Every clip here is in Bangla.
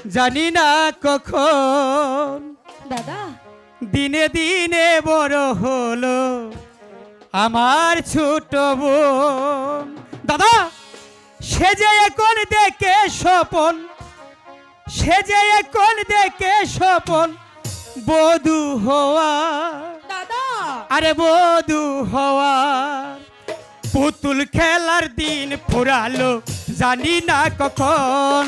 জানি না কখন দাদা দিনে দিনে বড় হলো আমার ছোট বোন। দাদা সে যে এখন দেখে স্বপন, সে যে এখন দেখে স্বপন বধূ হওয়া, দাদা আরে বধূ হওয়া। পুতুল খেলার দিন ফুরালো জানি না কখন,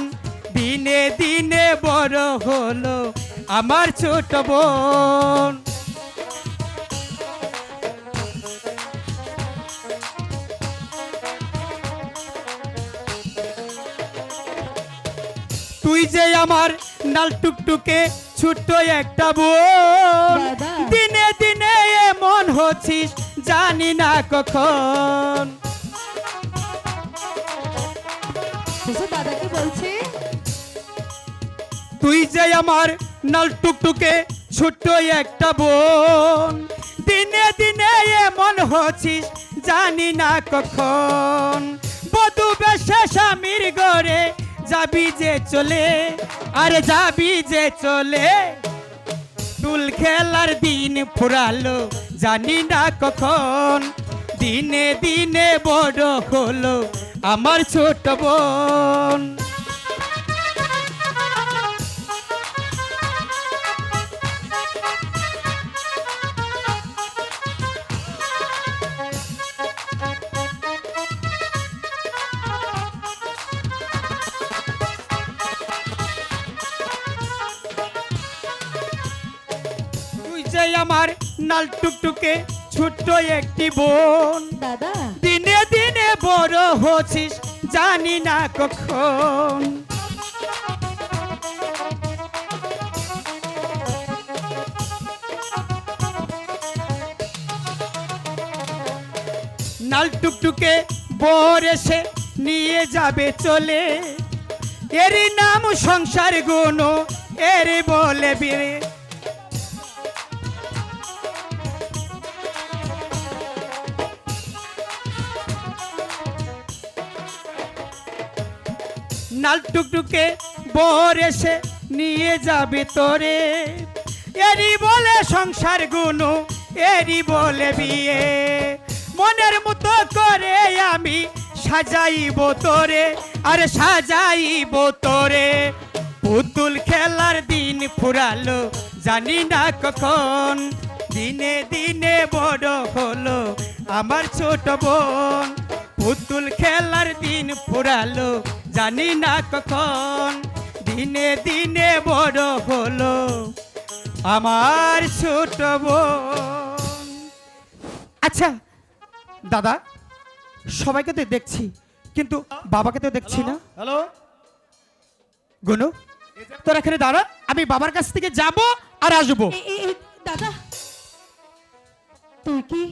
দিনে দিনে বড় হলো আমার ছোট বোন। তুই যে আমার নাল টুকটুকে ছোট্ট একটা বোন, দাদা। দিনে দিনে এমন হচ্ছিস জানি না কখন। বুঝো দাদা কি বলছে? তুই যে আমার নাল টুকটুকে ছোট্ট একটা বোন, দিনে দিনে এমন হচ্ছিস জানি না কখন। বধূ বেশে স্বামীর ঘরে যাবি যে চলে, আরে যাবি যে চলে। তুল খেলার দিন ফুরালো জানি না কখন, দিনে দিনে বড় হলো আমার ছোট বোন। তুই যে আমার নাল টুকটুকে ছোট্ট একটি বোন, দাদা দিনে দিনে বড় হচ্ছিস জানি না কখন। নাল টুকটুকে বর এসে নিয়ে যাবে চলে, এরই নাম সংসার গুণ এর বলে বিয়ে। নাল টুকটুকে বর এসে নিয়ে যাবে তোরে, এরই বলে সংসার গুণ এরই বলে বিয়ে। মনের মতো করে আমি সাজাইব তোরে, আরে সাজাইব তোরে। পুতুল খেলার দিন ফুরালো জানি না কখন, দিনে দিনে বড় হলো আমার ছোট বোন। পুতুল খেলার দিন ফুরালো জানি না কখন, দিনে দিনে বড় হলো আমার ছোট বোন। আচ্ছা দাদা, সবাইকে তো দেখছি কিন্তু বাবাকে তো দেখছি না। হ্যালো, গুনু তোর এখানে দাঁড়া, আমি বাবার কাছ থেকে যাব আর আসবো। দাদা তুই কি